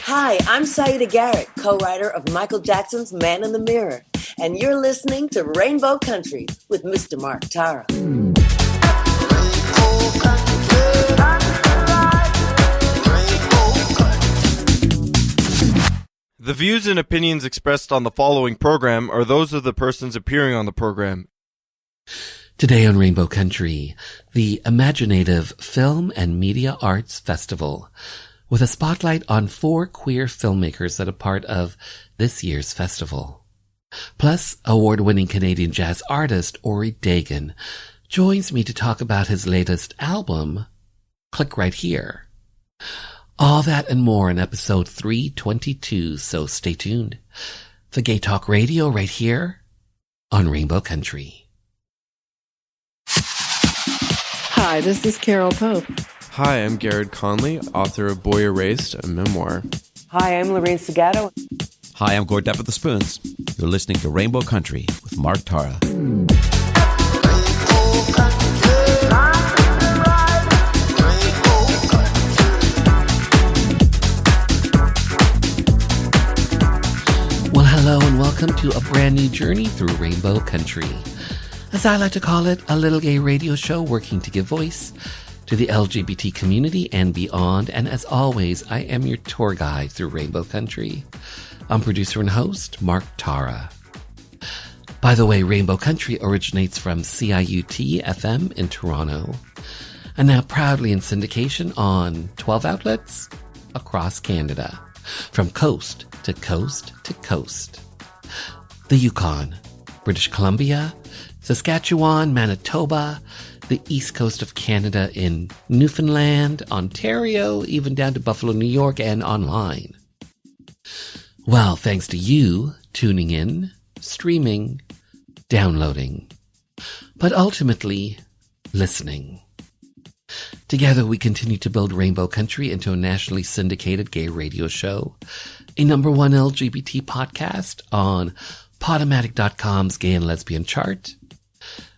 Hi, I'm Saida Garrett, co-writer of Michael Jackson's Man in the Mirror, and you're listening to Rainbow Country with Mr. Mark Tara. The views and opinions expressed on the following program are those of the persons appearing on the program. Today on Rainbow Country, the imagineNATIVE Film and Media Arts Festival, with a spotlight on 4 queer filmmakers that are part of this year's festival. Plus, award-winning Canadian jazz artist Ori Dagan joins me to talk about his latest album, Click Right Here. All that and more in episode 322, so stay tuned. For Gay Talk Radio right here on Rainbow Country. Hi, this is Carol Pope. Hi, I'm Garrett Conley, author of Boy Erased, a memoir. Hi, I'm Lorraine Segato. Hi, I'm Gord Depp with the Spoons. You're listening to Rainbow Country with Mark Tara. Well, hello and welcome to a brand new journey through Rainbow Country. As I like to call it, a little gay radio show working to give voice to the LGBT community and beyond. And as always, I am your tour guide through Rainbow Country. I'm producer and host, Mark Tara. By the way, Rainbow Country originates from CIUT-FM in Toronto, and now proudly in syndication on 12 outlets across Canada, from coast to coast to coast. The Yukon, British Columbia, Saskatchewan, Manitoba, the east coast of Canada in Newfoundland, Ontario, even down to Buffalo, New York, and online. Well, thanks to you tuning in, streaming, downloading, but ultimately listening. Together we continue to build Rainbow Country into a nationally syndicated gay radio show, a #1 LGBT podcast on Podomatic.com's Gay and Lesbian chart,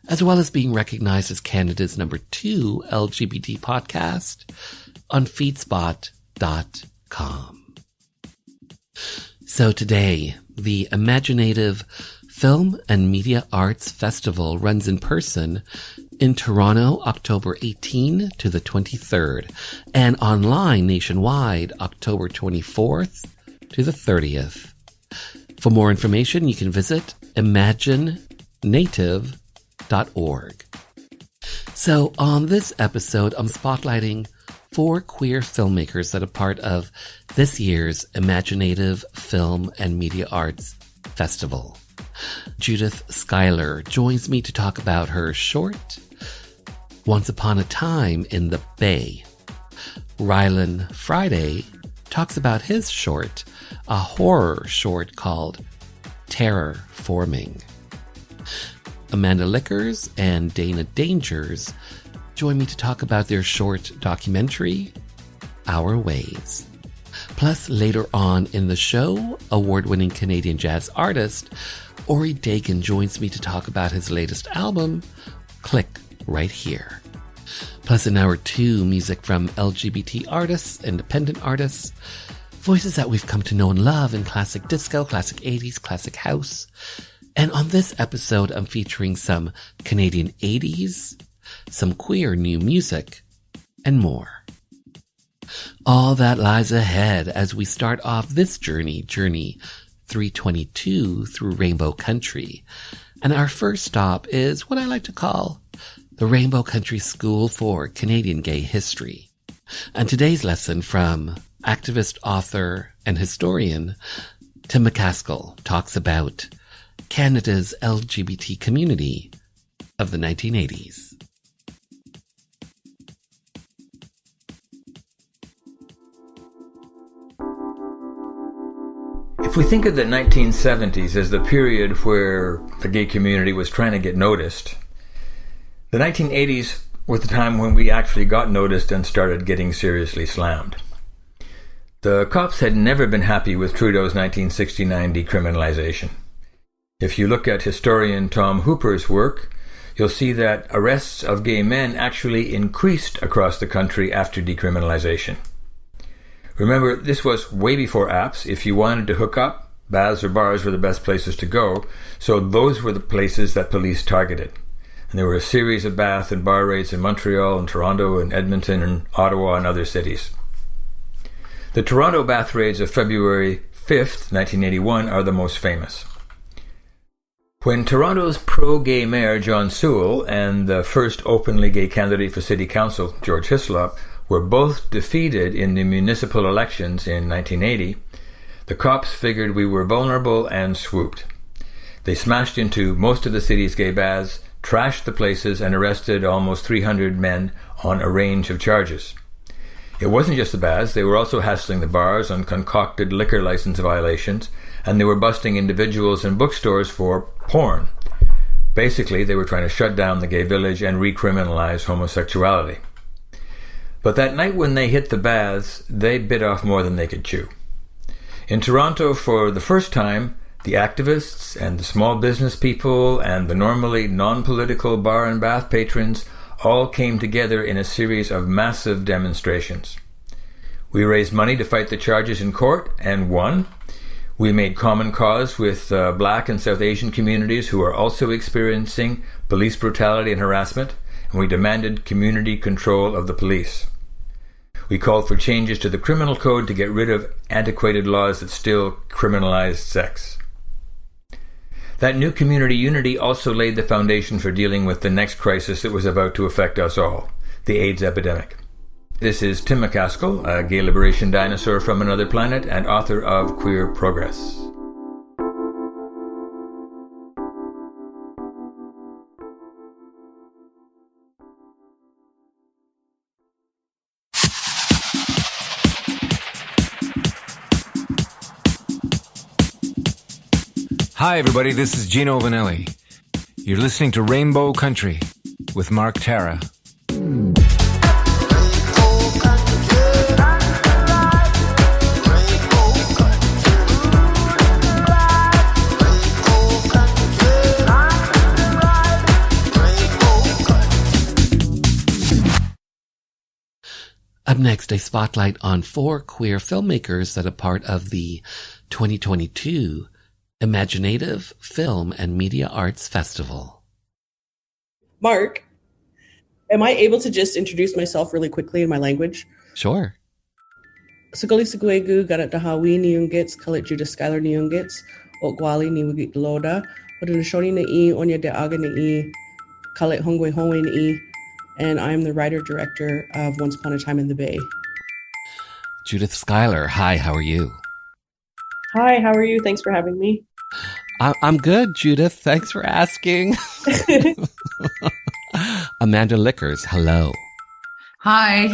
as well as being recognized as Canada's #2 LGBT podcast on feedspot.com. So today, the imagineNATIVE Film and Media Arts Festival runs in person in Toronto, October 18 to the 23rd, and online nationwide, October 24th to the 30th. For more information, you can visit imagineNATIVE.org. So on this episode, I'm spotlighting 4 queer filmmakers that are part of this year's imagineNATIVE Film and Media Arts Festival. Judith Skyler joins me to talk about her short, Once Upon a Time in the Bay. Rylan Friday talks about his short, a horror short called Terror Forming. Amanda Lickers and DaynDanger join me to talk about their short documentary, Our Ways. Plus, later on in the show, award-winning Canadian jazz artist Ori Dagan joins me to talk about his latest album, Click Right Here. Plus, in hour 2, music from LGBT artists, independent artists, voices that we've come to know and love in classic disco, classic 80s, classic house. And on this episode, I'm featuring some Canadian 80s, some queer new music, and more. All that lies ahead as we start off this journey 322 through Rainbow Country. And our first stop is what I like to call the Rainbow Country School for Canadian Gay History. And today's lesson from activist, author, and historian Tim McCaskill talks about Canada's LGBT community of the 1980s. If we think of the 1970s as the period where the gay community was trying to get noticed, the 1980s was the time when we actually got noticed and started getting seriously slammed. The cops had never been happy with Trudeau's 1969 decriminalization. If you look at historian Tom Hooper's work, you'll see that arrests of gay men actually increased across the country after decriminalization. Remember, this was way before apps. If you wanted to hook up, baths or bars were the best places to go, so those were the places that police targeted. And there were a series of bath and bar raids in Montreal and Toronto and Edmonton and Ottawa and other cities. The Toronto bath raids of February 5th, 1981 are the most famous. When Toronto's pro-gay mayor John Sewell and the first openly gay candidate for city council, George Hislop, were both defeated in the municipal elections in 1980, the cops figured we were vulnerable and swooped. They smashed into most of the city's gay baths, trashed the places, and arrested almost 300 men on a range of charges. It wasn't just the baths, they were also hassling the bars on concocted liquor license violations, and they were busting individuals and bookstores for porn. Basically, they were trying to shut down the gay village and recriminalize homosexuality. But that night when they hit the baths, they bit off more than they could chew. In Toronto, for the first time, the activists and the small business people and the normally non-political bar and bath patrons all came together in a series of massive demonstrations. We raised money to fight the charges in court and won. We made common cause with Black and South Asian communities who are also experiencing police brutality and harassment, and we demanded community control of the police. We called for changes to the criminal code to get rid of antiquated laws that still criminalized sex. That new community unity also laid the foundation for dealing with the next crisis that was about to affect us all, the AIDS epidemic. This is Tim McCaskill, a gay liberation dinosaur from another planet and author of Queer Progress. Hi, everybody. This is Gino Vanelli. You're listening to Rainbow Country with Mark Tara. Up next, a spotlight on 4 queer filmmakers that are part of the 2022 imagineNATIVE Film and Media Arts Festival. Mark, am I able to just introduce myself really quickly in my language? Sure. Sagoli Seguegu, Garat Dahawi Niungits, Kalit Judith Skyler Niungits, Okwali Niwigit Loda, Odunashoni Na'i, Onya de Aga Na'i, Kalit Hongwe Howe Na'i, and I'm the writer-director of Once Upon a Time in the Bay. Judith Skyler, hi, how are you? Hi, how are you? Thanks for having me. I'm good, Judith. Thanks for asking. Amanda Lickers, hello. Hi.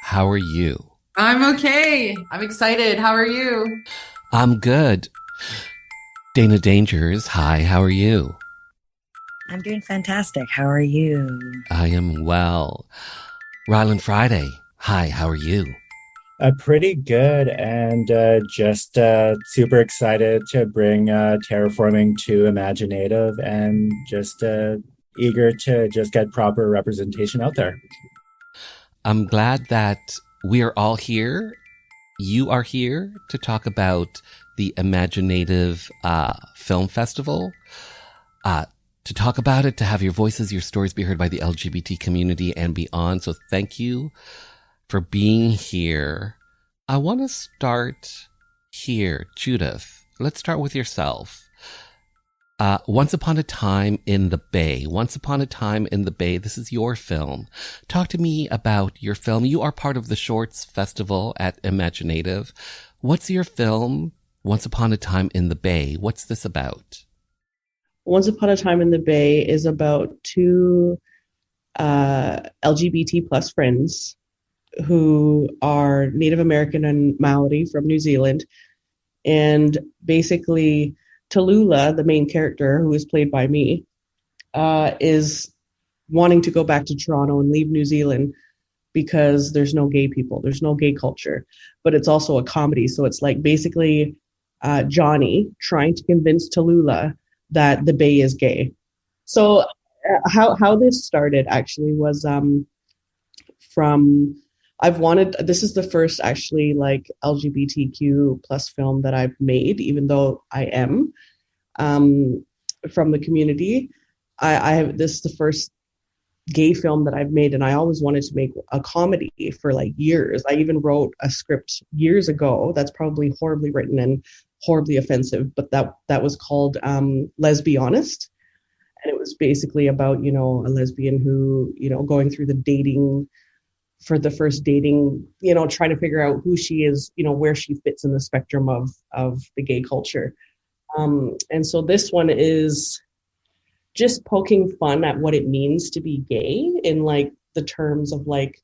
How are you? I'm okay. I'm excited. How are you? I'm good. DaynDanger, hi, how are you? I'm doing fantastic. How are you? I am well. Rylan Friday, hi, how are you? Pretty good, and just super excited to bring terraforming to imagineNATIVE, and just eager to just get proper representation out there. I'm glad that we are all here. You are here to talk about the imagineNATIVE Film Festival. To talk about it, to have your voices, your stories be heard by the LGBT community and beyond. So thank you for being here. I want to start here. Judith, let's start with yourself. Once Upon a Time in the Bay. Once Upon a Time in the Bay. This is your film. Talk to me about your film. You are part of the Shorts Festival at imagineNATIVE. What's your film, Once Upon a Time in the Bay? What's this about? Once Upon a Time in the Bay is about 2 LGBT plus friends who are Native American and Maori from New Zealand. And basically, Tallulah, the main character, who is played by me, is wanting to go back to Toronto and leave New Zealand because there's no gay people, there's no gay culture. But it's also a comedy. So it's like basically Johnny trying to convince Tallulah that the Bay is gay. So how this started actually was from this is the first actually like LGBTQ plus film that I've made, even though I am from the community. This is the first gay film that I've made, and I always wanted to make a comedy for like years. I even wrote a script years ago that's probably horribly written and horribly offensive, but that was called Let's Be Honest. And it was basically about, a lesbian who, going through the dating, for the first dating, trying to figure out who she is, where she fits in the spectrum of the gay culture. And so this one is just poking fun at what it means to be gay in like the terms of like,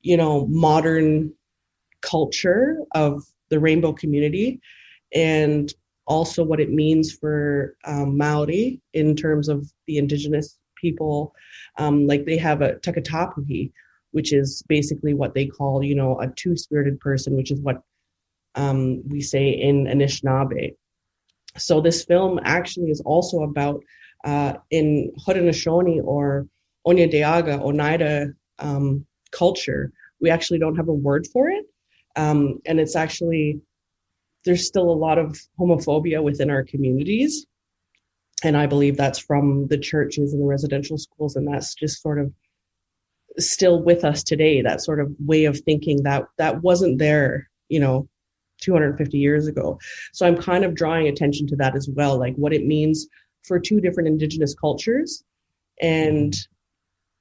modern culture of the rainbow community, and also what it means for Maori in terms of the indigenous people. Like they have a takatapuhi, which is basically what they call, a two-spirited person, which is what we say in Anishinaabe. So this film actually is also about in Haudenosaunee or Oneida culture, we actually don't have a word for it. And it's actually, there's still a lot of homophobia within our communities. And I believe that's from the churches and the residential schools. And that's just sort of still with us today, that sort of way of thinking that wasn't there, 250 years ago. So I'm kind of drawing attention to that as well, like what it means for two different indigenous cultures and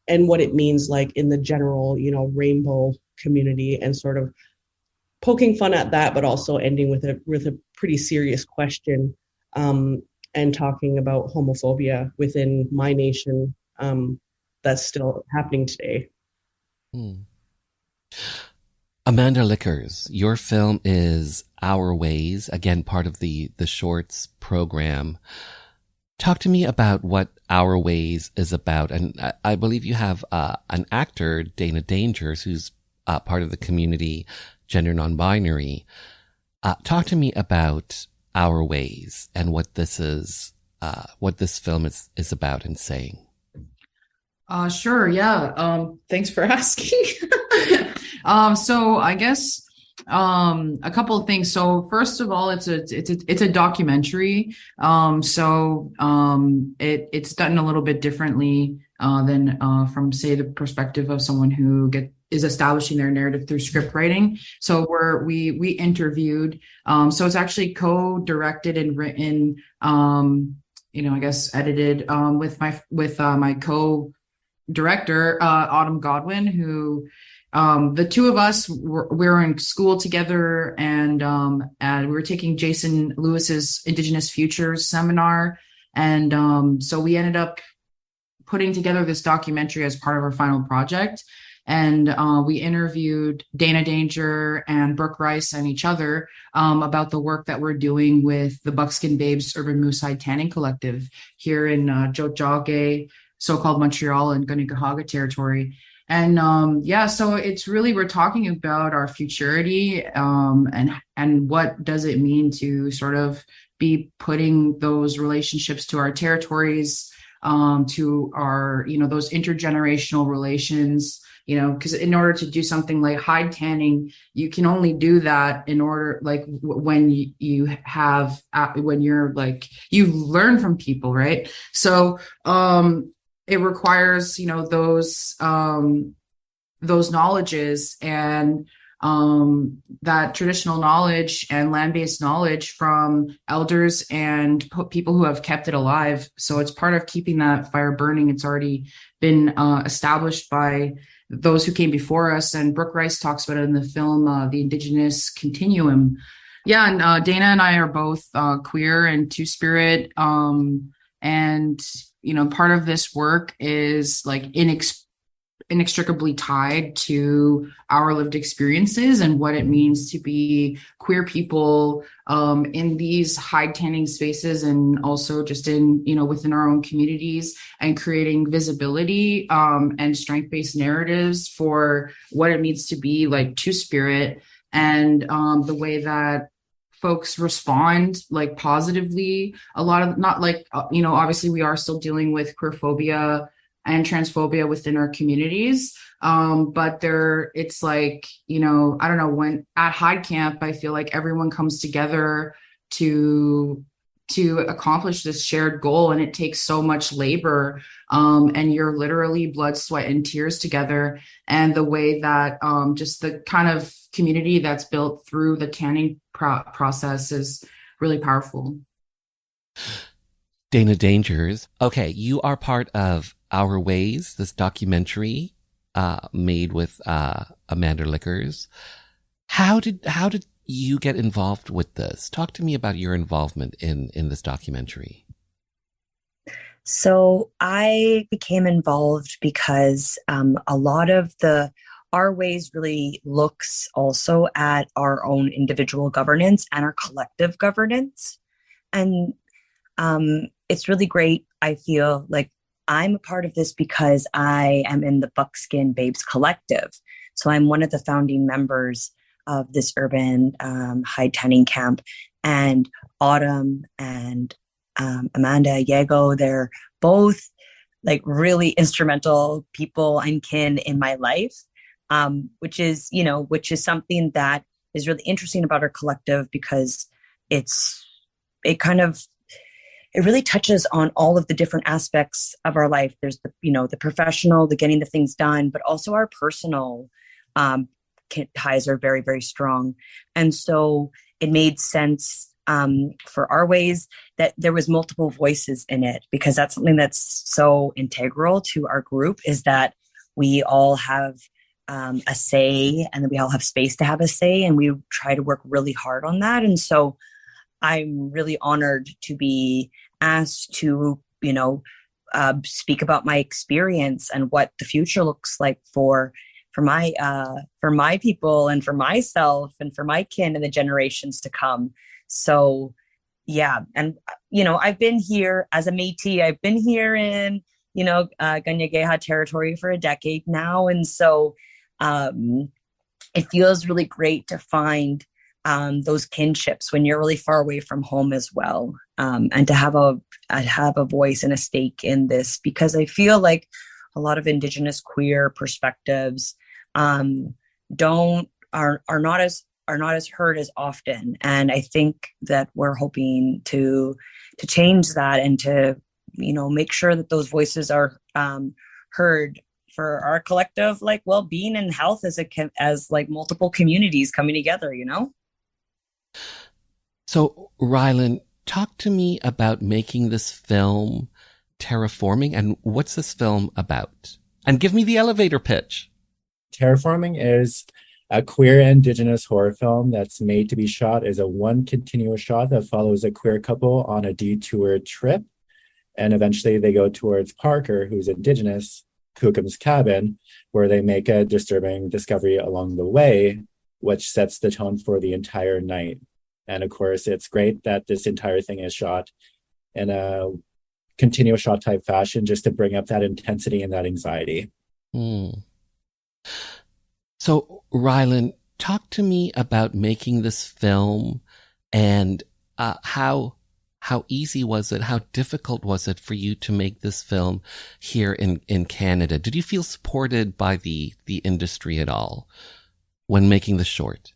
what it means like in the general, rainbow community, and sort of poking fun at that, but also ending with a pretty serious question, and talking about homophobia within my nation that's still happening today. Amanda Lickers, your film is Our Ways, again, part of the shorts program. Talk to me about what Our Ways is about. And I believe you have an actor, DaynDanger, who's part of the community, gender non-binary. Talk to me about Our Ways and what this is, what this film is about and saying. Sure. Yeah. Thanks for asking. So I guess a couple of things. So first of all, it's a documentary. It's done a little bit differently than from, say, the perspective of someone who is establishing their narrative through script writing. So we interviewed. So it's actually co-directed and written. I guess edited with my co-director Autumn Godwin, who. The two of us we were in school together, and we were taking Jason Lewis's Indigenous Futures seminar. And so we ended up putting together this documentary as part of our final project. And we interviewed DaynDanger and Brooke Rice and each other about the work that we're doing with the Buckskin Babes Urban Moosehide Tanning Collective here in Tiohtià:ke, so-called Montreal and Gunagahaga territory. And so it's really, we're talking about our futurity and what does it mean to sort of be putting those relationships to our territories, to our, those intergenerational relations, because in order to do something like hide tanning, you can only do that in order, like when you have, when you're like, you learn from people, right? So, it requires, those knowledges and that traditional knowledge and land-based knowledge from elders and people who have kept it alive. So it's part of keeping that fire burning. It's already been established by those who came before us. And Brooke Rice talks about it in the film, The Indigenous Continuum. Yeah, and Dana and I are both queer and two-spirit. And part of this work is like inextricably tied to our lived experiences and what it means to be queer people in these hide tanning spaces, and also just in, within our own communities, and creating visibility and strength-based narratives for what it means to be like two-spirit, and the way that folks respond like positively. A lot of, not like, obviously we are still dealing with queerphobia and transphobia within our communities. But it's like, I don't know, when at Hyde Camp, I feel like everyone comes together to accomplish this shared goal, and it takes so much labor, and you're literally blood, sweat, and tears together. And the way that just the kind of community that's built through the canning process is really powerful. DaynDangers. Okay, you are part of Our Ways, this documentary made with Amanda Lickers. How did you get involved with this? Talk to me about your involvement in this documentary. So I became involved because a lot of Our Ways really looks also at our own individual governance and our collective governance. And it's really great. I feel like I'm a part of this because I am in the Buckskin Babes Collective. So I'm one of the founding members of this urban Hyde tanning camp. And Autumn and Amanda Yego, they're both like really instrumental people and kin in my life, which is something that is really interesting about our collective, because it really touches on all of the different aspects of our life. There's the professional, the getting the things done, but also our personal ties are very, very strong. And so it made sense for Our Ways that there was multiple voices in it, because that's something that's so integral to our group, is that we all have a say, and we all have space to have a say, and we try to work really hard on that. And so I'm really honored to be asked to, speak about my experience and what the future looks like for my people and for myself and for my kin and the generations to come. So, yeah. And, I've been here as a Métis. I've been here in, Ganyageha territory for a decade now. And so it feels really great to find those kinships when you're really far away from home as well. And to have a voice and a stake in this, because I feel like a lot of Indigenous queer perspectives are not as heard as often. And I think that we're hoping to change that and to, make sure that those voices are heard for our collective, like, well-being and health as like multiple communities coming together, So, Rylan, talk to me about making this film, Terraforming, and what's this film about? And give me the elevator pitch. Terraforming is a queer Indigenous horror film that's made to be shot as a one continuous shot that follows a queer couple on a detour trip. And eventually they go towards Parker, who's Indigenous, Kookum's cabin, where they make a disturbing discovery along the way, which sets the tone for the entire night. And of course, it's great that this entire thing is shot in a continuous shot type fashion, just to bring up that intensity and that anxiety. So, Rylan, talk to me about making this film, and how easy was it? How difficult was it for you to make this film here in Canada? Did you feel supported by the industry at all when making the short?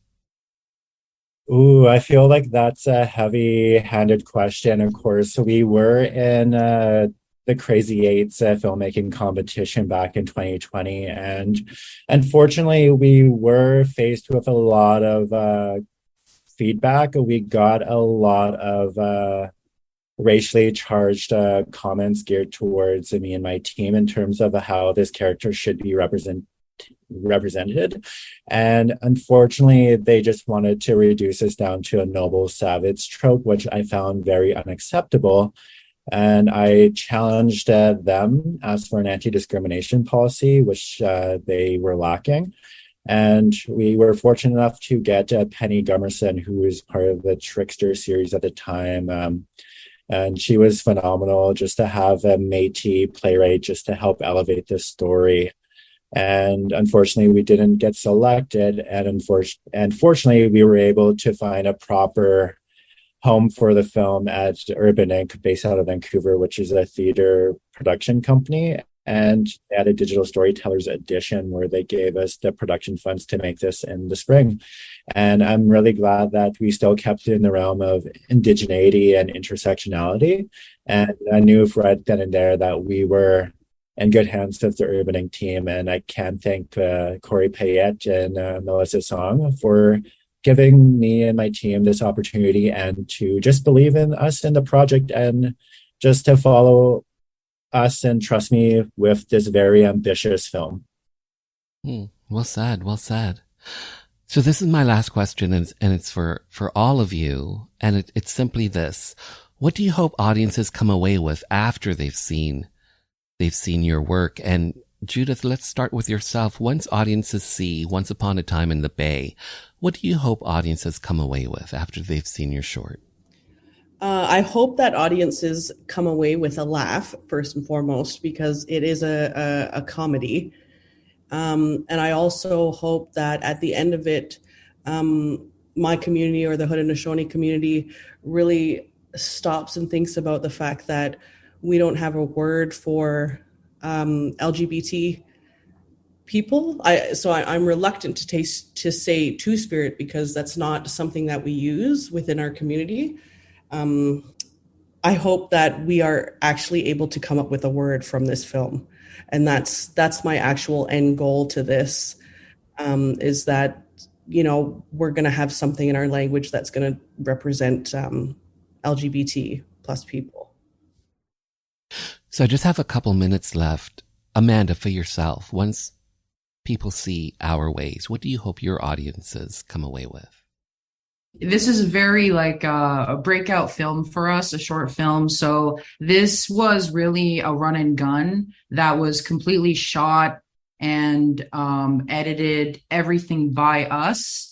Ooh, I feel like that's a heavy-handed question. Of course, we were in the Crazy Eights filmmaking competition back in 2020, and unfortunately, we were faced with a lot of feedback. We got a lot of racially charged comments geared towards me and my team in terms of how this character should be represented. And unfortunately, they just wanted to reduce us down to a noble savage trope, which I found very unacceptable. And I challenged them, asked for an anti-discrimination policy, which they were lacking. And we were fortunate enough to get Penny Gummerson, who was part of the Trickster series at the time. And she was phenomenal, just to have a Métis playwright just to help elevate this story. And unfortunately, we didn't get selected. And unfortunately, we were able to find a proper home for the film at Urban Inc., based out of Vancouver, which is a theater production company. And they had a digital storytellers edition where they gave us the production funds to make this in the spring. And I'm really glad that we still kept it in the realm of indigeneity and intersectionality. And I knew right then and there that we were in good hands with the urbaning team. And I can thank Corey Payette and Melissa Song for giving me and my team this opportunity and to just believe in us in the project and just to follow us and trust me with this very ambitious film. Well said. Well said. So this is my last question, and it's for all of you, and it's simply this: what do you hope audiences come away with after they've seen your work? And Judith, let's start with yourself. Once audiences see Once Upon a Time in the Bay, what do you hope audiences come away with after they've seen your short? I hope that audiences come away with a laugh, first and foremost, because it is a comedy. And I also hope that at the end of it, my community or the Haudenosaunee community really stops and thinks about the fact that we don't have a word for LGBT people. I'm reluctant to say Two-Spirit because that's not something that we use within our community. I hope that we are actually able to come up with a word from this film. And that's my actual end goal to this, is that, we're going to have something in our language that's going to represent LGBT plus people. So I just have a couple minutes left. Amanda, for yourself, once people see Our Ways, what do you hope your audiences come away with? This is very like a breakout film for us, a short film. So this was really a run and gun that was completely shot and edited, everything by us.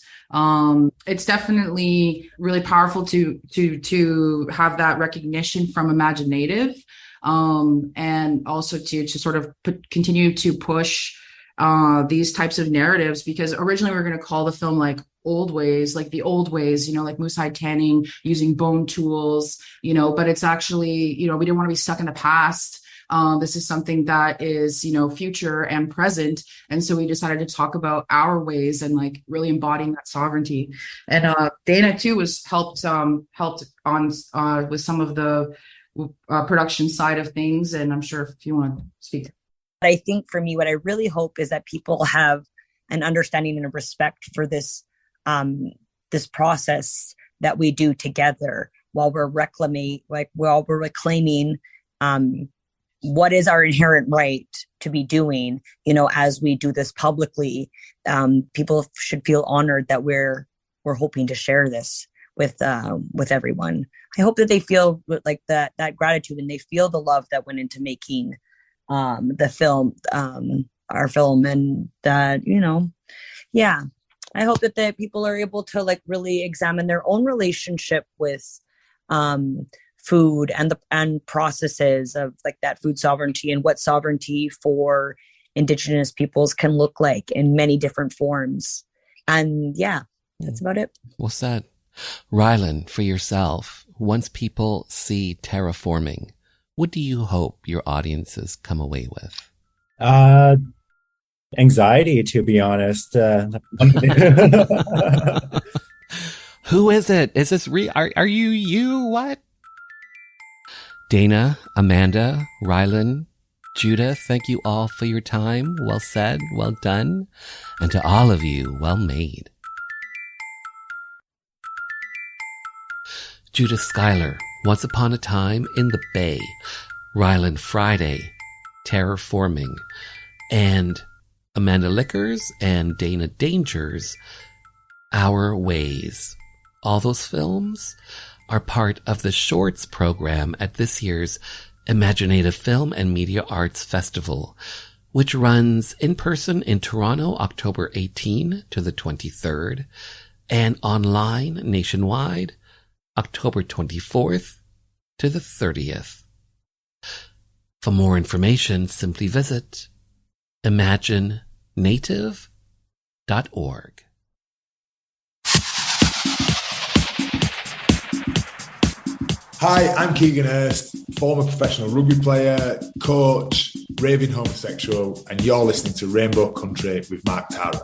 It's definitely really powerful to have that recognition from imagineNATIVE, and also to sort of continue to push these types of narratives, because originally we were going to call the film like old ways, like the old ways, like moose hide tanning, using bone tools, but it's actually, we didn't want to be stuck in the past. This is something that is, future and present. And so we decided to talk about our ways and like really embodying that sovereignty. And Dana too was helped on with some of the production side of things. And I'm sure if you want to speak. I think for me, what I really hope is that people have an understanding and a respect for this process that we do together while we're reclaiming what is our inherent right to be doing, as we do this publicly. People should feel honored that we're hoping to share this with everyone. I hope that they feel like that gratitude, and they feel the love that went into making the film, our film, and that, I hope that the people are able to like really examine their own relationship with food and processes of like that food sovereignty, and what sovereignty for Indigenous peoples can look like in many different forms. And that's about it. Well said. Rylan, for yourself, once people see terraforming, what do you hope your audiences come away with? Anxiety, to be honest. Who is it? Is this are you? What? Dana, Amanda, Rylan, Judith, thank you all for your time. Well said, well done. And to all of you, well made. Judith Skyler, Once Upon a Time in the Bay. Rylan Friday, Terraforming. And Amanda Lickers and DaynDanger's Our Ways. All those films are part of the Shorts program at this year's imagineNATIVE Film and Media Arts Festival, which runs in person in Toronto, October 18 to the 23rd, and online nationwide, October 24th to the 30th. For more information, simply visit imagineNATIVE.org. Hi, I'm Keegan Hurst, former professional rugby player, coach, raving homosexual, and you're listening to Rainbow Country with Mark Tara.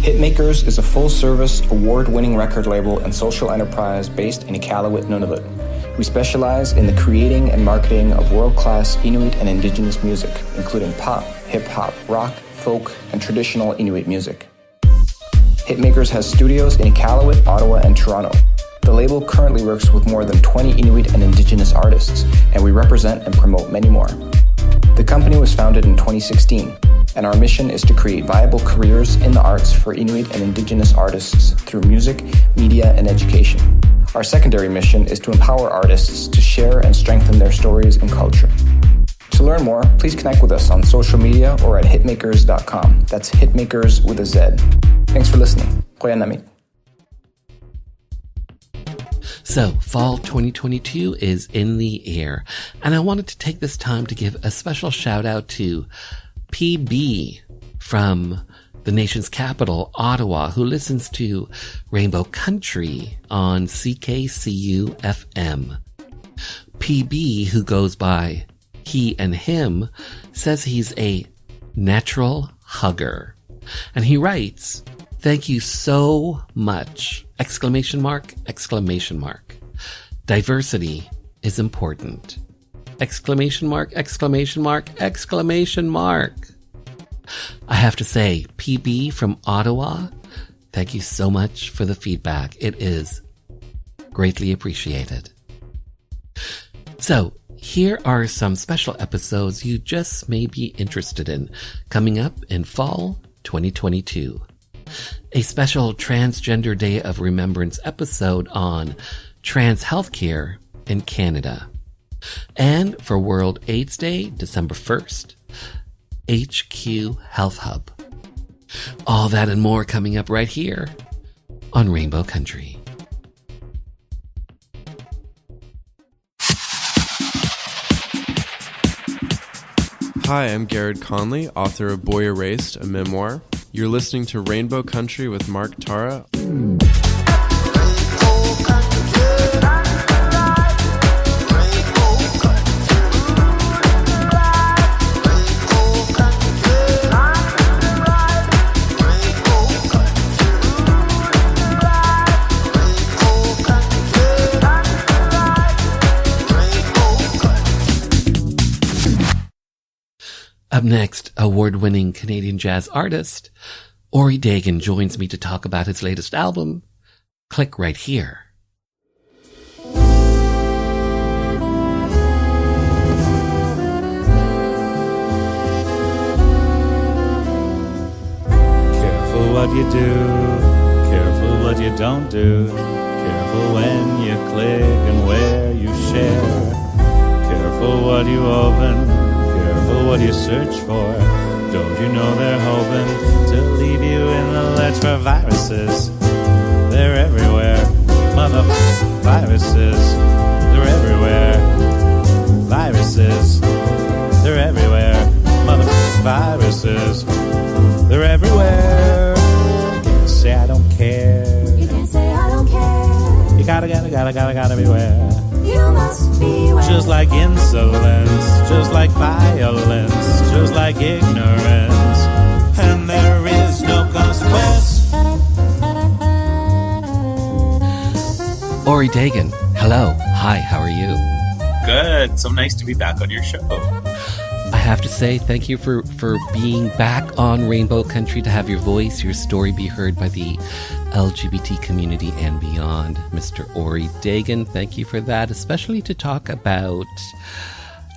HitMakers is a full-service, award-winning record label and social enterprise based in Iqaluit, Nunavut. We specialize in the creating and marketing of world-class Inuit and Indigenous music, including pop, hip-hop, rock, folk, and traditional Inuit music. HitMakers has studios in Iqaluit, Ottawa, and Toronto. The label currently works with more than 20 Inuit and Indigenous artists, and we represent and promote many more. The company was founded in 2016, and our mission is to create viable careers in the arts for Inuit and Indigenous artists through music, media, and education. Our secondary mission is to empower artists to share and strengthen their stories and culture. To learn more, please connect with us on social media or at hitmakers.com. That's hitmakers with a Z. Thanks for listening. Qoyanamit. So, fall 2022 is in the air, and I wanted to take this time to give a special shout out to PB from the nation's capital, Ottawa, who listens to Rainbow Country on CKCU FM. PB, who goes by he and him, says he's a natural hugger. And he writes, "Thank you so much! Exclamation mark, exclamation mark. Diversity is important. Exclamation mark, exclamation mark, exclamation mark." I have to say, PB from Ottawa, thank you so much for the feedback. It is greatly appreciated. So, here are some special episodes you just may be interested in coming up in fall 2022. A special Transgender Day of Remembrance episode on trans healthcare in Canada. And for World AIDS Day, December 1st, HQ Health Hub. All that and more coming up right here on Rainbow Country. Hi, I'm Garrett Conley, author of Boy Erased, a memoir. You're listening to Rainbow Country with Mark Tara. Up next, award-winning Canadian jazz artist Ori Dagan joins me to talk about his latest album. Click right here. Careful what you do, careful what you don't do, careful when you click and where you share, careful what you open, what you search for. Don't you know they're hoping to leave you in the ledge for viruses? They're everywhere, mother viruses. They're everywhere, viruses. They're everywhere, mother viruses. They're everywhere. You can't say I don't care. You can't say I don't care. You gotta beware. You must beware. Just like insolence, just like violence, just like ignorance, and there is no consequence. Ori Dagan, hello. Hi, how are you? Good. So nice to be back on your show. I have to say thank you for being back on Rainbow Country, to have your voice, your story be heard by the LGBT community and beyond. Mr. Ori Dagan, thank you for that, especially to talk about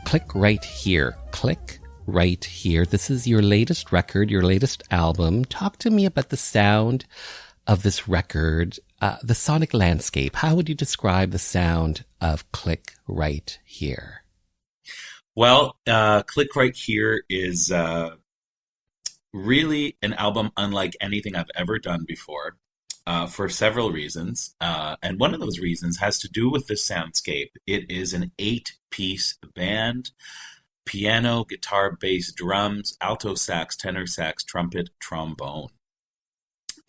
Click Right Here. Click Right Here. This is your latest record, your latest album. Talk to me about the sound of this record, the sonic landscape. How would you describe the sound of Click Right Here? Well, Click Right Here is really an album unlike anything I've ever done before. for several reasons. And one of those reasons has to do with the soundscape. It is an 8-piece band: piano, guitar, bass, drums, alto sax, tenor sax, trumpet, trombone.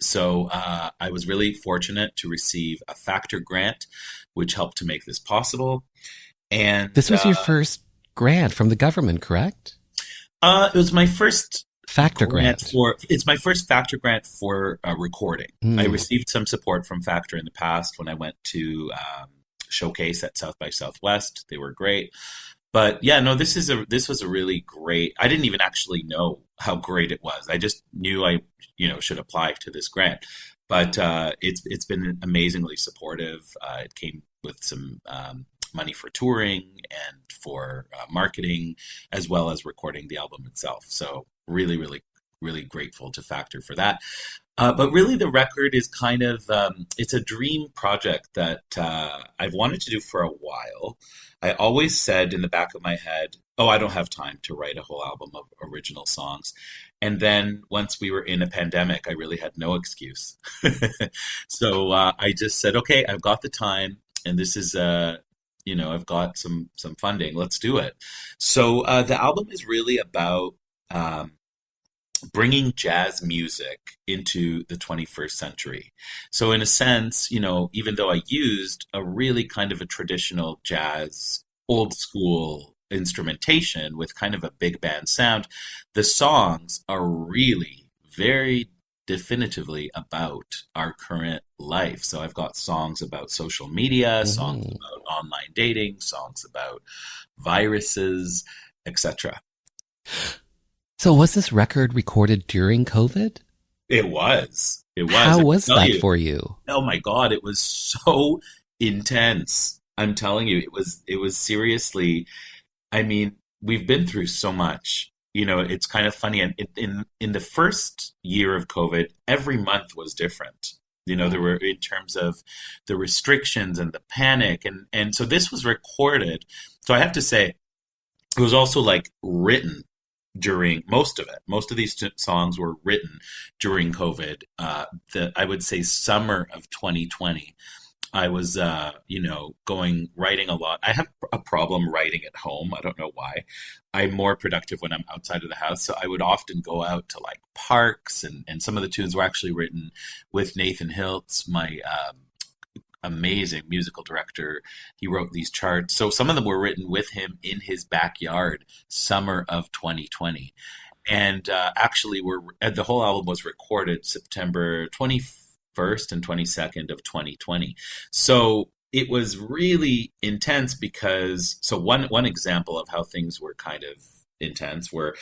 So I was really fortunate to receive a Factor grant, which helped to make this possible. And this was your first grant from the government, correct? It was my first Factor grant. It's my first Factor grant for recording. I received some support from Factor in the past when I went to showcase at South by Southwest. They were great. But yeah, no, this was a really great. I didn't even actually know how great it was. I just knew I should apply to this grant. But it's been amazingly supportive. It came with some money for touring and for marketing, as well as recording the album itself. So really, really, really grateful to Factor for that. But really, the record is kind of, it's a dream project that I've wanted to do for a while. I always said in the back of my head, I don't have time to write a whole album of original songs. And then once we were in a pandemic, I really had no excuse. So I just said, okay, I've got the time, and this is, I've got some funding. Let's do it. So the album is really about bringing jazz music into the 21st century. So in a sense, even though I used a really kind of a traditional jazz, old school instrumentation with kind of a big band sound, the songs are really very definitively about our current life. So I've got songs about social media, songs about online dating, songs about viruses, etc. So was this record recorded during COVID? It was. How was that for you? Oh my God, it was so intense. I'm telling you, it was seriously, I mean, we've been through so much. It's kind of funny. And in the first year of COVID, every month was different. There were, in terms of the restrictions and the panic. And so this was recorded. So I have to say, it was also written during most of these songs were written during COVID. I would say summer of 2020. I was, writing a lot. I have a problem writing at home. I don't know why. I'm more productive when I'm outside of the house. So I would often go out to parks, and some of the tunes were actually written with Nathan Hiltz, my amazing musical director. He wrote these charts. So some of them were written with him in his backyard, summer of 2020. And actually, the whole album was recorded September 21st and 22nd of 2020. So it was really intense because, one example of how things were kind of intense were,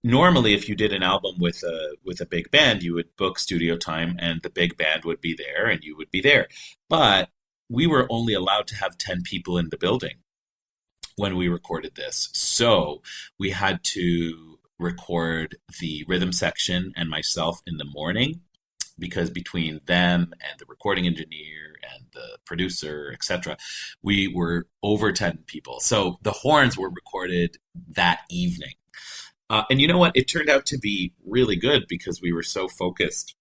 normally if you did an album with a big band, you would book studio time and the big band would be there and you would be there. But we were only allowed to have 10 people in the building when we recorded this. So we had to record the rhythm section and myself in the morning, because between them and the recording engineer and the producer, etc., we were over 10 people. So the horns were recorded that evening. And you know what? It turned out to be really good because we were so focused.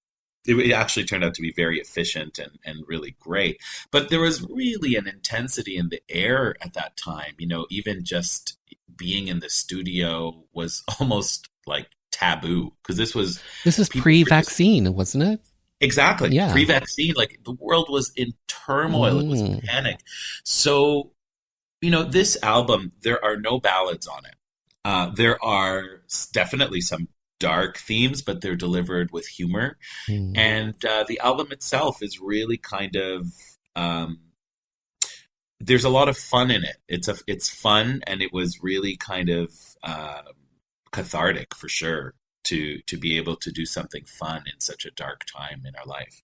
It actually turned out to be very efficient and really great. But there was really an intensity in the air at that time. Even just being in the studio was almost taboo, because this was pre-vaccine, wasn't it? Exactly. Yeah. Pre-vaccine, the world was in turmoil. It was panic. So, this album, there are no ballads on it. There are definitely some dark themes, but they're delivered with humor. And the album itself is really kind of, there's a lot of fun in it. It's fun, and it was really kind of cathartic for sure to be able to do something fun in such a dark time in our life.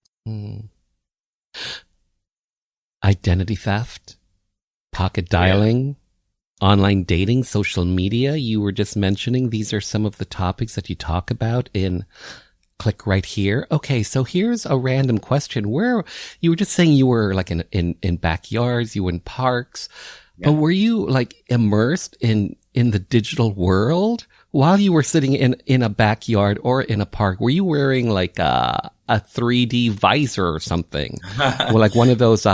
Identity theft, pocket dialing, online dating, social media. You were just mentioning these are some of the topics that you talk about in Click Right Here. Okay, so here's a random question. Where you were just saying you were in backyards, you were in parks, but were you immersed in the digital world while you were sitting in a backyard or in a park? Were you wearing a 3D visor or something, or like one of those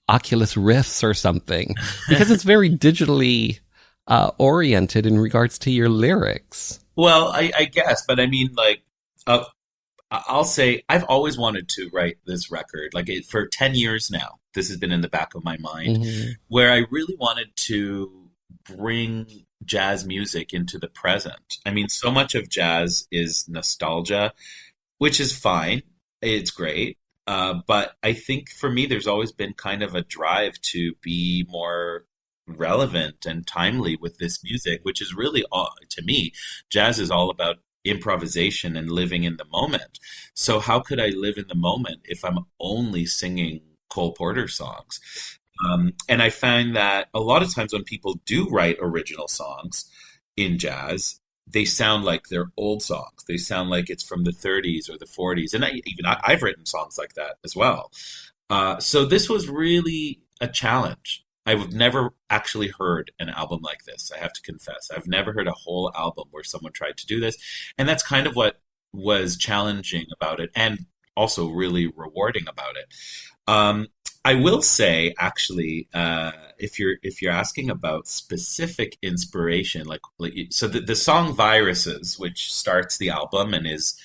Oculus Rifts or something, because it's very digitally oriented in regards to your lyrics. Well, I guess, but I mean, like, I'll say I've always wanted to write this record. Like, for 10 years now, this has been in the back of my mind, where I really wanted to bring jazz music into the present. I mean, so much of jazz is nostalgia, which is fine. It's great. But I think for me, there's always been kind of a drive to be more relevant and timely with this music, which is really, to me, jazz is all about improvisation and living in the moment. So how could I live in the moment if I'm only singing Cole Porter songs? And I find that a lot of times when people do write original songs in jazz, they sound like they're old songs. They sound like it's from the 30s or the 40s. And I've written songs like that as well. So this was really a challenge. I've never actually heard an album like this, I have to confess. I've never heard a whole album where someone tried to do this. And that's kind of what was challenging about it and also really rewarding about it. I will say, actually, if you're asking about specific inspiration, so the song "Viruses," which starts the album and is,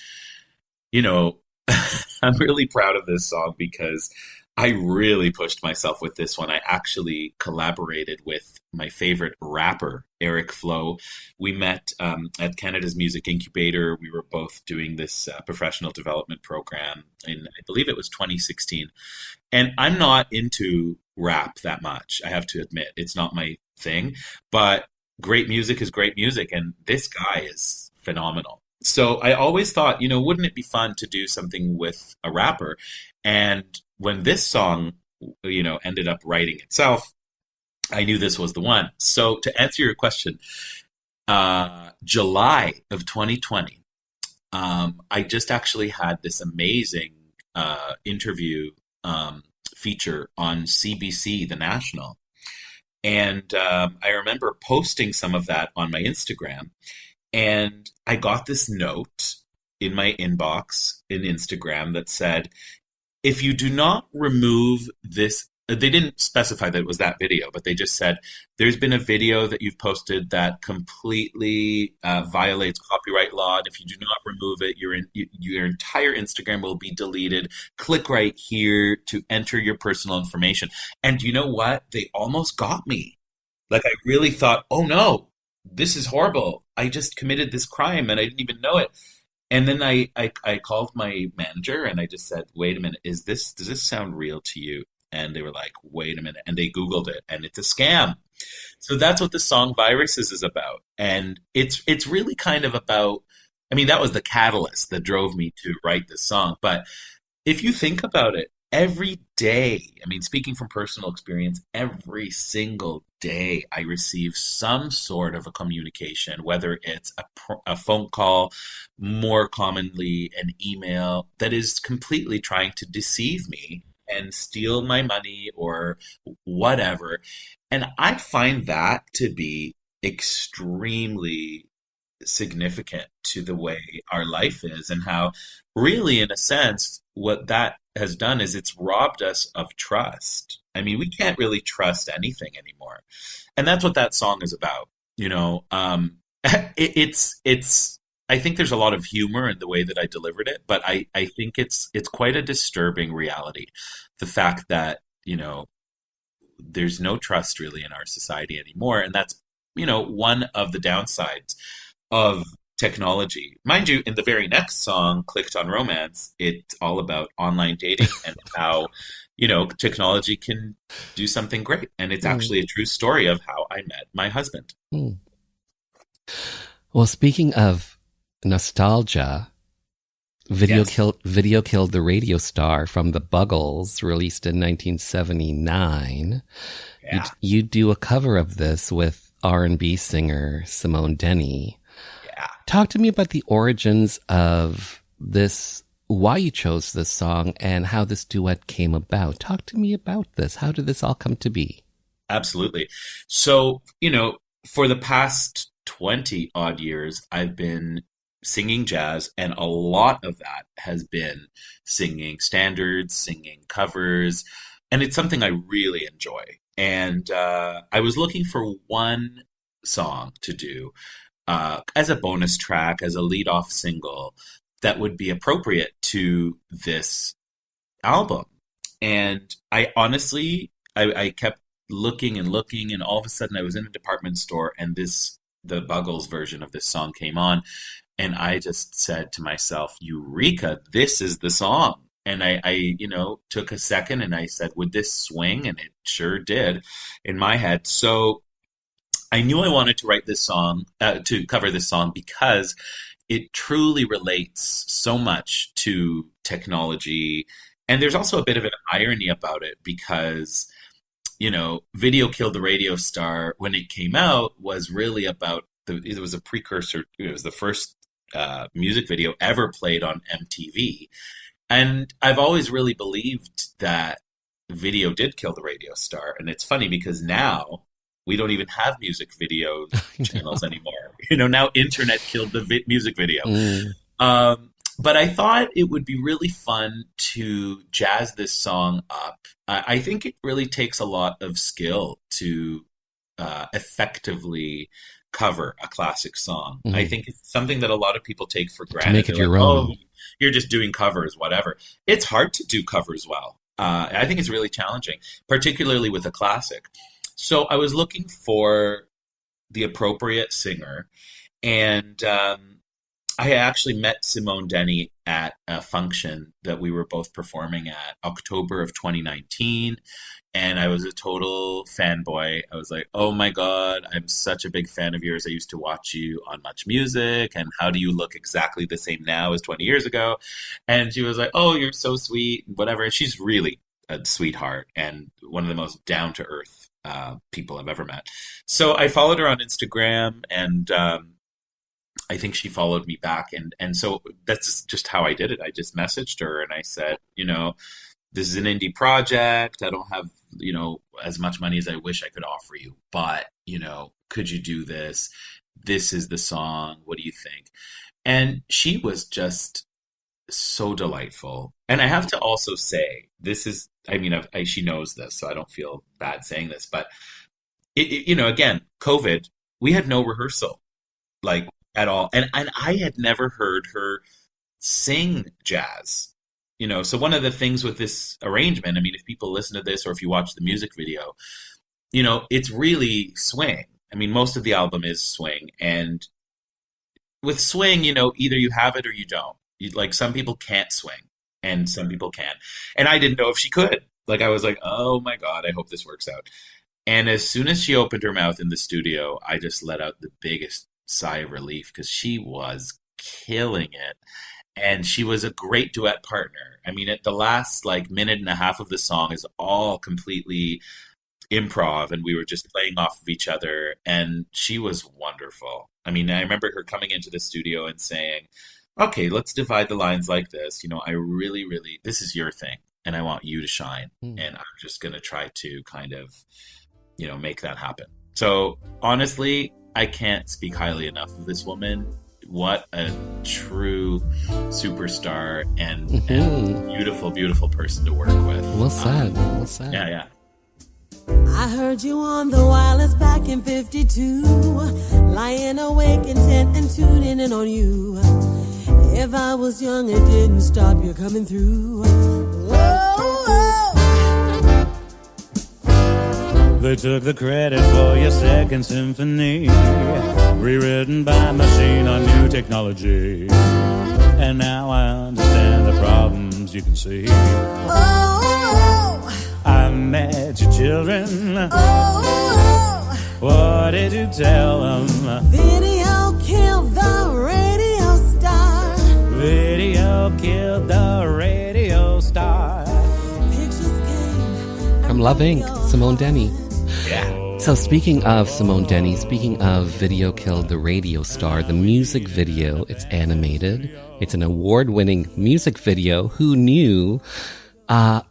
I'm really proud of this song because I really pushed myself with this one. I actually collaborated with my favorite rapper, Eric Flo. We met at Canada's Music Incubator. We were both doing this professional development program in, I believe it was 2016. And I'm not into rap that much, I have to admit. It's not my thing. But great music is great music, and this guy is phenomenal. So I always thought, wouldn't it be fun to do something with a rapper? And when this song, ended up writing itself, I knew this was the one. So to answer your question, July of 2020, I just actually had this amazing interview feature on CBC, The National. And I remember posting some of that on my Instagram. And I got this note in my inbox in Instagram that said, if you do not remove this, they didn't specify that it was that video, but they just said, there's been a video that you've posted that completely violates copyright law. And if you do not remove it, your entire Instagram will be deleted. Click right here to enter your personal information. And you know what? They almost got me. Like, I really thought, oh no, this is horrible. I just committed this crime and I didn't even know it. And then I called my manager and I just said, wait a minute, does this sound real to you? And they were like, wait a minute. And they Googled it and it's a scam. So that's what the song "Viruses" is about. And it's really kind of about, that was the catalyst that drove me to write this song. But if you think about it, every day, speaking from personal experience, every single day I receive some sort of a communication, whether it's a phone call, more commonly an email, that is completely trying to deceive me and steal my money or whatever. And I find that to be extremely significant to the way our life is, and how really, in a sense, what that has done is it's robbed us of trust. We can't really trust anything anymore. And that's what that song is about. I think there's a lot of humor in the way that I delivered it, but I think it's quite a disturbing reality. The fact that, there's no trust really in our society anymore. And that's, one of the downsides of technology. Mind you, in the very next song, "Clicked on Romance," it's all about online dating and how, technology can do something great. And it's actually a true story of how I met my husband. Well, speaking of nostalgia, Video Killed the Radio Star from the Buggles, released in 1979. Yeah. You do a cover of this with R&B singer Simone Denny. Yeah. Talk to me about the origins of this, why you chose this song, and how this duet came about. Talk to me about this. How did this all come to be? Absolutely. So, for the past 20 odd years, I've been singing jazz, and a lot of that has been singing standards, singing covers, and it's something I really enjoy. And I was looking for one song to do as a bonus track, as a lead-off single that would be appropriate to this album. And I honestly, I kept looking, and all of a sudden I was in a department store, and the Buggles version of this song came on, and I just said to myself, Eureka, this is the song. And I took a second and I said, would this swing? And it sure did in my head. So I knew I wanted to write this song, to cover this song, because it truly relates so much to technology. And there's also a bit of an irony about it, because, Video Killed the Radio Star, when it came out, was really about, it was a precursor, it was the first music video ever played on MTV. And I've always really believed that video did kill the radio star. And it's funny because now we don't even have music video channels anymore. Now internet killed the music video. But I thought it would be really fun to jazz this song up. I think it really takes a lot of skill to effectively cover a classic song. I think it's something that a lot of people take for granted. To make it your own. Oh, you're just doing covers, whatever. It's hard to do covers well. I think it's really challenging, particularly with a classic. So I was looking for the appropriate singer, and I actually met Simone Denny at a function that we were both performing at, October of 2019. And I was a total fanboy. I was like, oh my God, I'm such a big fan of yours. I used to watch you on Much Music. And how do you look exactly the same now as 20 years ago? And she was like, oh, you're so sweet, whatever. And she's really a sweetheart and one of the most down-to-earth people I've ever met. So I followed her on Instagram, and I think she followed me back. And so that's just how I did it. I just messaged her and I said, this is an indie project. I don't have, as much money as I wish I could offer you, but, could you do this? This is the song. What do you think? And she was just so delightful. And I have to also say, she knows this, so I don't feel bad saying this, but again, COVID, we had no rehearsal, at all. And I had never heard her sing jazz. So one of the things with this arrangement, if people listen to this or if you watch the music video, it's really swing. Most of the album is swing. And with swing, either you have it or you don't. Some people can't swing and some people can. And I didn't know if she could. I was like, oh my God, I hope this works out. And as soon as she opened her mouth in the studio, I just let out the biggest sigh of relief, because she was killing it. And she was a great duet partner. At the last minute and a half of the song is all completely improv, and we were just playing off of each other, and she was wonderful. I remember her coming into the studio and saying, okay, let's divide the lines like this. I really, really, this is your thing, and I want you to shine. And I'm just going to try to kind of, make that happen. So honestly, I can't speak highly enough of this woman. What a true superstar and beautiful, beautiful person to work with. Well said. Well said. Yeah. I heard you on the wireless back in 52, lying awake intent and tuning in on you. If I was young, it didn't stop you coming through. They took the credit for your second symphony, rewritten by machine on new technology. And now I understand the problems you can see. I met your children. What did you tell them? Video killed the radio star. Video killed the radio star. From Love Inc., Simone Denny. Yeah. So speaking of Simone Denny, speaking of Video Killed the Radio Star, the music video, it's animated. It's an award-winning music video. Who knew?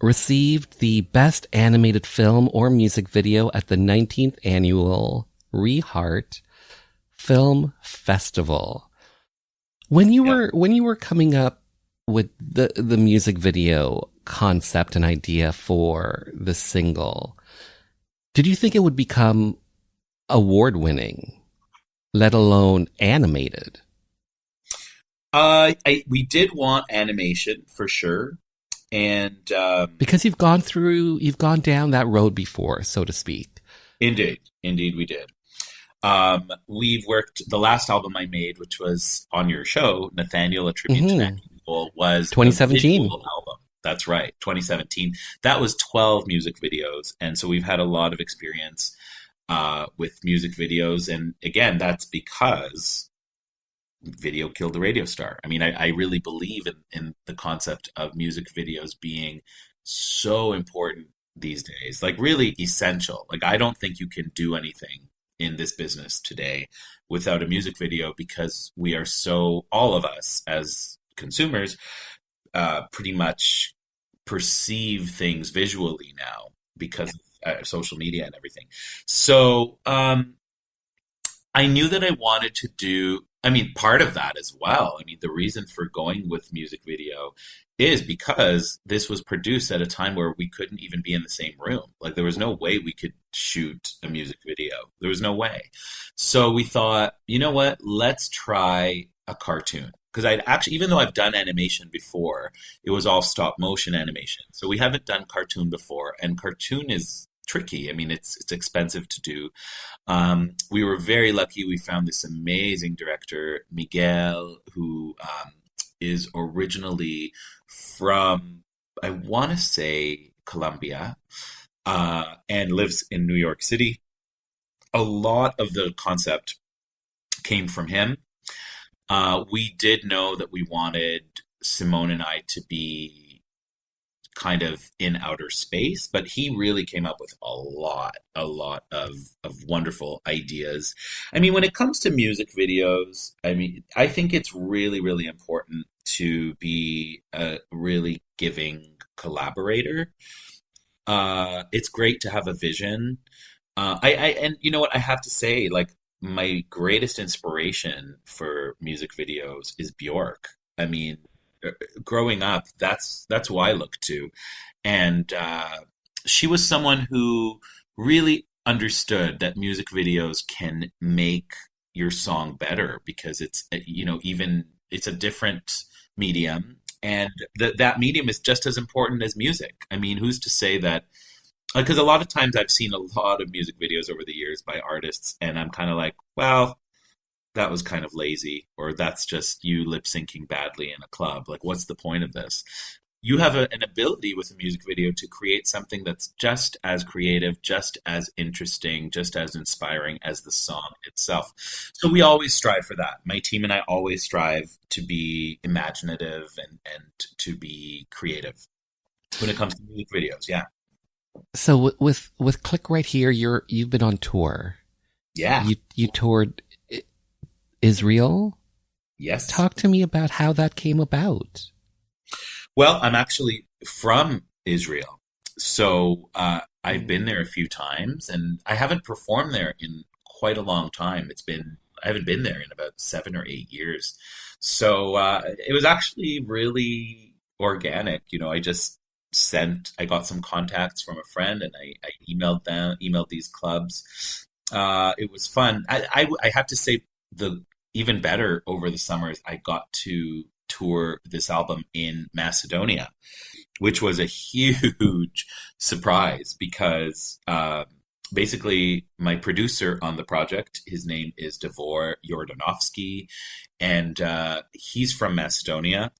Received the Best Animated Film or Music Video at the 19th Annual ReHeart Film Festival. When you were coming up with the music video concept and idea for the single, did you think it would become award-winning, let alone animated? We did want animation for sure, and because you've gone down that road before, so to speak. Indeed we did. We've worked, the last album I made, which was on your show, Nathaniel, A Tribute to Nat People, was 2017 album. That's right, 2017. That was 12 music videos, and so we've had a lot of experience with music videos, and again, that's because video killed the radio star. I mean, I really believe in the concept of music videos being so important these days, like really essential. Like, I don't think you can do anything in this business today without a music video, because we are so, all of us as consumers, pretty much perceive things visually now because of social media and everything. So I knew that I wanted to do, part of that as well. The reason for going with music video is because this was produced at a time where we couldn't even be in the same room. Like, there was no way we could shoot a music video. There was no way. So we thought, you know what, let's try a cartoon. Because I'd actually, even though I've done animation before, it was all stop motion animation. So we haven't done cartoon before, and cartoon is tricky. It's expensive to do. We were very lucky. We found this amazing director, Miguel, who is originally from, I want to say, Colombia, and lives in New York City. A lot of the concept came from him. We did know that we wanted Simone and I to be kind of in outer space, but he really came up with a lot of wonderful ideas. When it comes to music videos, I think it's really, really important to be a really giving collaborator. It's great to have a vision. And you know what, I have to say, like, my greatest inspiration for music videos is Bjork. Growing up, that's who I looked to. And she was someone who really understood that music videos can make your song better, because it's, it's a different medium, and that medium is just as important as music. Who's to say that? Because a lot of times I've seen a lot of music videos over the years by artists, and I'm kind of like, well, that was kind of lazy, or that's just you lip syncing badly in a club. Like, what's the point of this? You have an ability with a music video to create something that's just as creative, just as interesting, just as inspiring as the song itself. So we always strive for that. My team and I always strive to be imaginative and to be creative when it comes to music videos. Yeah. So with Click Right Here, you've been on tour. Yeah. You toured Israel? Yes. Talk to me about how that came about. Well, I'm actually from Israel. So I've been there a few times, and I haven't performed there in quite a long time. I haven't been there in about 7 or 8 years. So it was actually really organic. I got some contacts from a friend, and I emailed these clubs. It was fun. I have to say, even better over the summers, I got to tour this album in Macedonia, which was a huge surprise, because basically my producer on the project, his name is Davor Yordanovsky, and he's from Macedonia.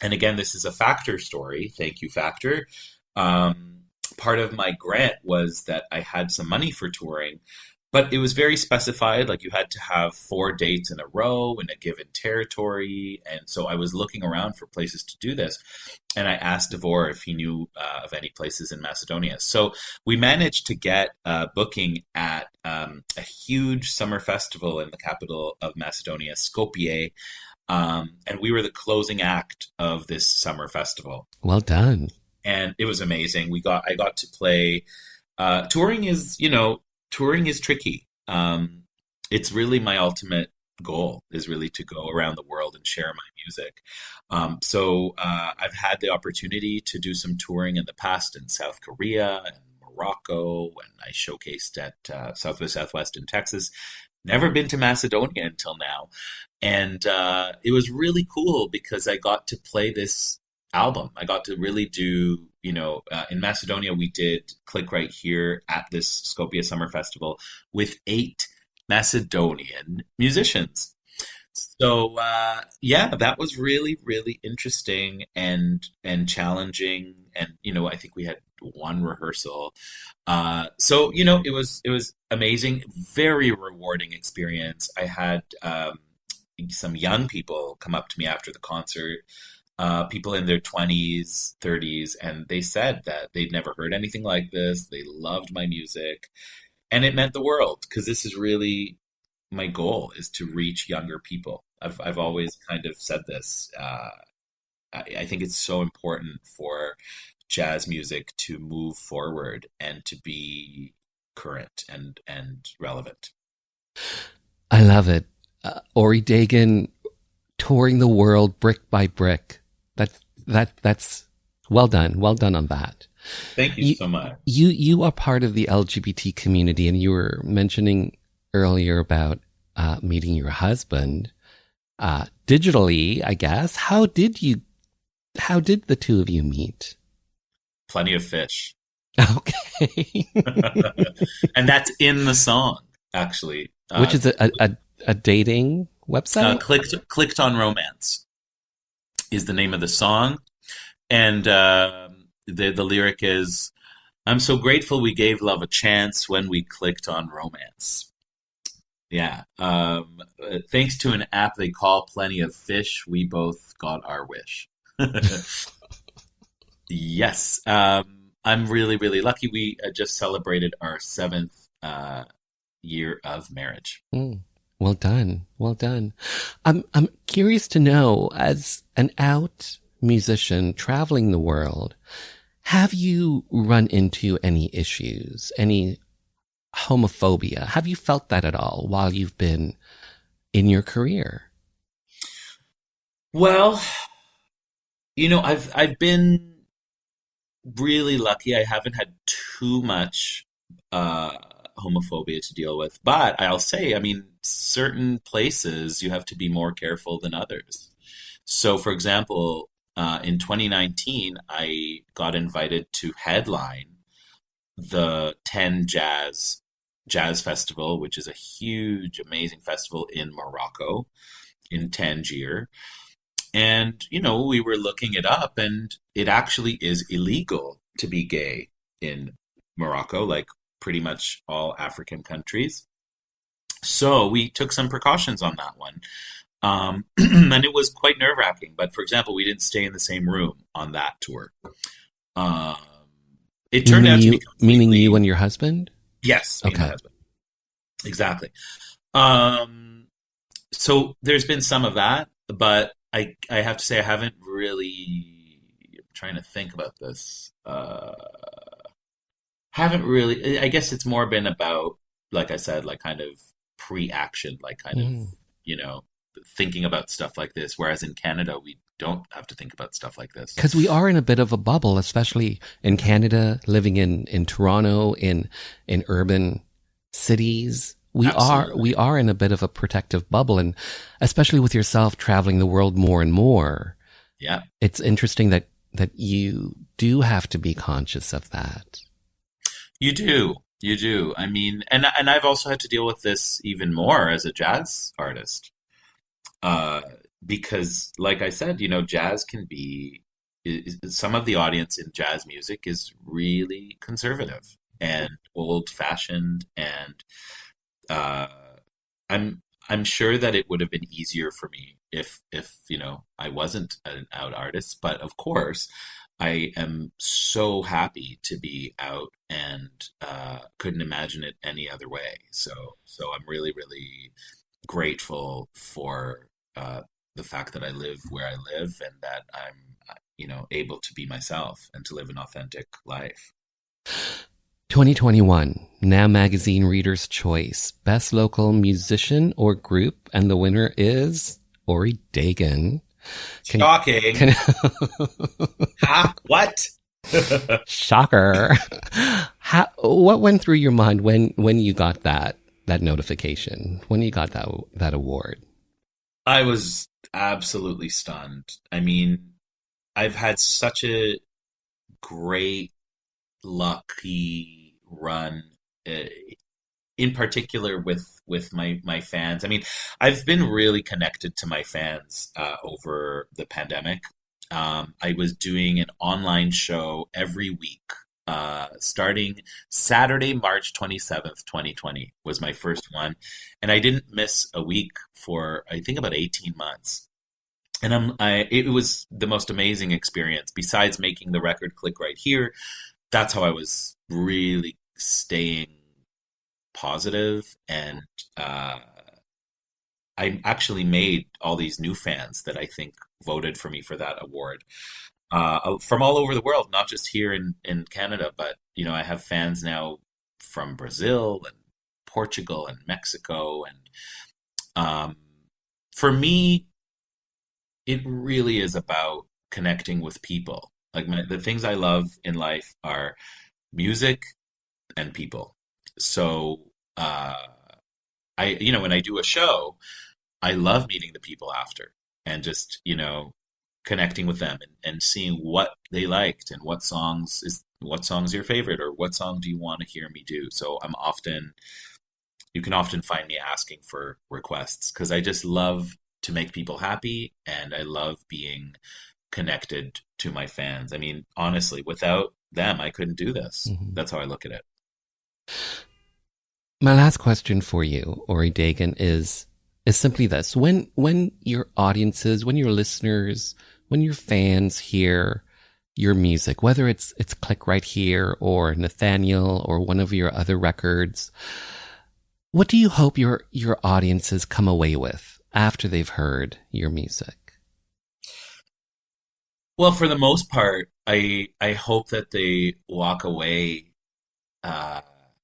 And again, this is a Factor story. Thank you, Factor. Part of my grant was that I had some money for touring, but it was very specified. Like, you had to have 4 dates in a row in a given territory. And so I was looking around for places to do this. And I asked Davor if he knew of any places in Macedonia. So we managed to get a booking at a huge summer festival in the capital of Macedonia, Skopje. And we were the closing act of this summer festival. Well done. And it was amazing. I got to play. Touring is tricky. It's really my ultimate goal, is really to go around the world and share my music. So I've had the opportunity to do some touring in the past in South Korea and Morocco, and I showcased at South by Southwest in Texas. Never been to Macedonia until now. And it was really cool because I got to play this album. I got to really do, in Macedonia, we did Click Right Here at this Skopje Summer Festival with 8 Macedonian musicians. So that was really, really interesting and challenging. And I think we had one rehearsal. So it was amazing, very rewarding experience. I had some young people come up to me after the concert, people in their 20s, 30s, and they said that they'd never heard anything like this. They loved my music. And it meant the world, because this is really my goal, is to reach younger people. I've always kind of said this. I think it's so important for jazz music to move forward and to be current and relevant. I love it. Ori Dagan touring the world brick by brick. That's well done. Well done on that. Thank you so much. You are part of the LGBT community, and you were mentioning earlier about meeting your husband digitally, I guess. How did the two of you meet? Plenty of fish. Okay. And that's in the song, actually. Which is a dating website? Clicked on Romance is the name of the song. And the lyric is, "I'm so grateful we gave love a chance when we clicked on romance." Yeah. Thanks to an app they call Plenty of Fish, we both got our wish. Yes. I'm really, really lucky. We just celebrated our 7th year of marriage. Well done. Well done. I'm curious to know, as an out musician traveling the world, have you run into any issues, any homophobia? Have you felt that at all while you've been in your career? Well, I've been really lucky. I haven't had too much homophobia to deal with, but I'll say, certain places you have to be more careful than others. So, for example, in 2019, I got invited to headline the 10 Jazz Festival, which is a huge, amazing festival in Morocco, in Tangier. And, we were looking it up, and it actually is illegal to be gay in Morocco, like pretty much all African countries. So we took some precautions on that one. And it was quite nerve-wracking. But, for example, we didn't stay in the same room on that tour. It turned out to be completely... Meaning you and your husband? Yes, me and my husband. Exactly. So there's been some of that, but I have to say I haven't really... I'm trying to think about this. Haven't really... I guess it's more been about, like I said, like kind of pre-action, like kind of, thinking about stuff like this. Whereas in Canada, we don't have to think about stuff like this. Because we are in a bit of a bubble, especially in Canada, living in Toronto, in urban cities. We are in a bit of a protective bubble, and especially with yourself traveling the world more and more. Yeah. It's interesting that you do have to be conscious of that. You do. And I've also had to deal with this even more as a jazz artist. Because, like I said, jazz can be, some of the audience in jazz music is really conservative and old-fashioned, and I'm sure that it would have been easier for me if I wasn't an out artist. But of course, I am so happy to be out, and couldn't imagine it any other way. So I'm really, really grateful for the fact that I live where I live, and that I'm able to be myself and to live an authentic life. 2021 Now Magazine Reader's Choice Best Local Musician or Group, and the winner is Ori Dagan. Shocking. Huh? What? Shocker. What went through your mind when you got that notification, when you got that award? I was absolutely stunned. I mean, I've had such a great, lucky run, in particular with my fans. I mean, I've been really connected to my fans over the pandemic. I was doing an online show every week, starting Saturday, March 27th, 2020 was my first one. And I didn't miss a week for, I think, about 18 months. And it was the most amazing experience. Besides making the record Click Right Here, that's how I was really staying positive. And I actually made all these new fans that I think voted for me for that award from all over the world, not just here in Canada, but I have fans now from Brazil and Portugal and Mexico. And for me, it really is about connecting with people. Like the things I love in life are music and people. So when I do a show, I love meeting the people after and just, connecting with them and seeing what they liked and what song's your favorite, or what song do you want to hear me do. So you can often find me asking for requests because I just love to make people happy, and I love being connected to my fans. I mean, honestly, without them, I couldn't do this. Mm-hmm. That's how I look at it. My last question for you, Ori Dagan, is simply this. When your audiences, when your listeners, when your fans hear your music, whether it's Click Right Here or Nathaniel or one of your other records, what do you hope your audiences come away with after they've heard your music? Well, for the most part, I hope that they walk away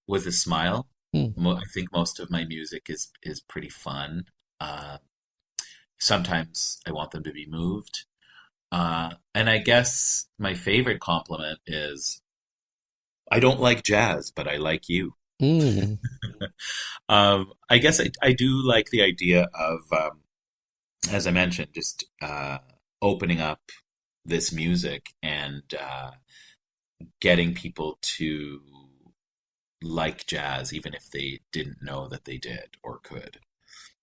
with a smile. I think most of my music is pretty fun. Sometimes I want them to be moved. And I guess my favorite compliment is, I don't like jazz, but I like you. I guess I do like the idea of, as I mentioned, just opening up this music and getting people to like jazz, even if they didn't know that they did or could.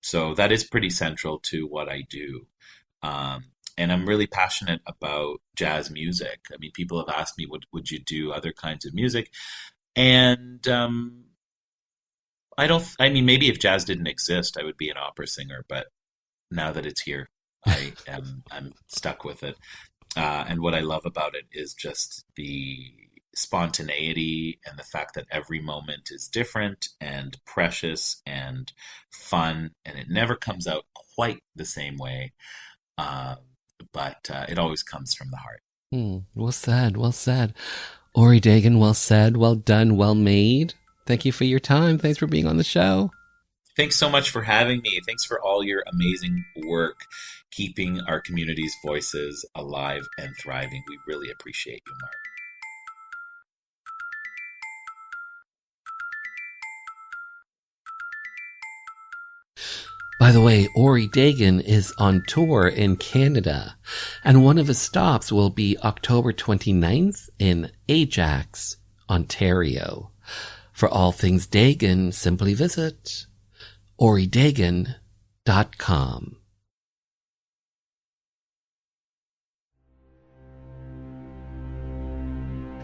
So that is pretty central to what I do. And I'm really passionate about jazz music. I mean, people have asked me, would you do other kinds of music? And maybe if jazz didn't exist, I would be an opera singer, but now that it's here, I'm stuck with it. And what I love about it is just the spontaneity and the fact that every moment is different and precious and fun, and it never comes out quite the same way. But it always comes from the heart. Well said. Well said. Ori Dagan, well said. Well done. Well made. Thank you for your time. Thanks for being on the show. Thanks so much for having me. Thanks for all your amazing work, keeping our community's voices alive and thriving. We really appreciate you, Mark. By the way, Ori Dagan is on tour in Canada, and one of his stops will be October 29th in Ajax, Ontario. For all things Dagan, simply visit oridagan.com.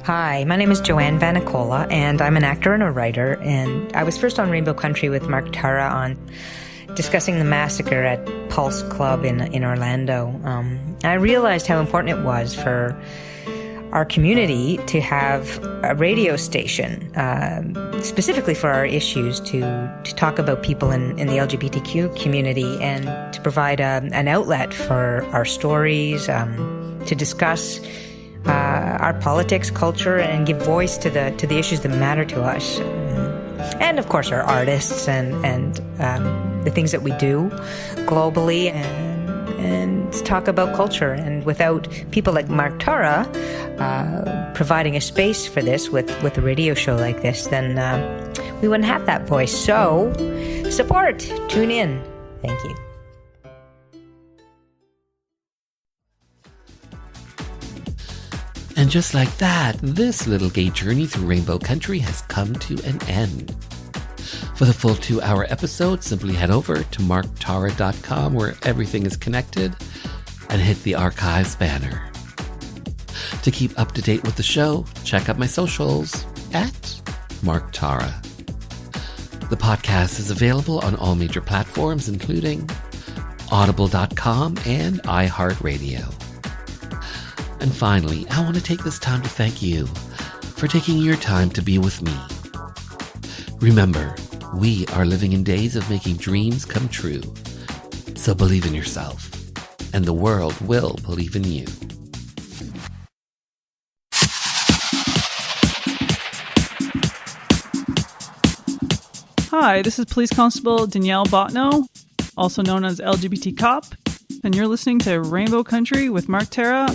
Hi, my name is Joanne Vanicola, and I'm an actor and a writer, and I was first on Rainbow Country with Mark Tara on discussing the massacre at Pulse Club in Orlando. I realized how important it was for our community to have a radio station, specifically for our issues, to talk about people in the LGBTQ community and to provide an outlet for our stories, to discuss our politics, culture, and give voice to the issues that matter to us. And of course, our artists and the things that we do globally, and talk about culture. And without people like Mark Tara providing a space for this with a radio show like this, then we wouldn't have that voice. So support, tune in. Thank you. And just like that, this little gay journey through Rainbow Country has come to an end. For the full 2-hour episode, simply head over to marktara.com, where everything is connected, and hit the archives banner. To keep up to date with the show, check out my socials at Mark Tara. The podcast is available on all major platforms, including audible.com and iHeartRadio. And finally, I want to take this time to thank you for taking your time to be with me. Remember, we are living in days of making dreams come true. So believe in yourself, and the world will believe in you. Hi, this is Police Constable Danielle Botno, also known as LGBT Cop, and you're listening to Rainbow Country with Mark Tara.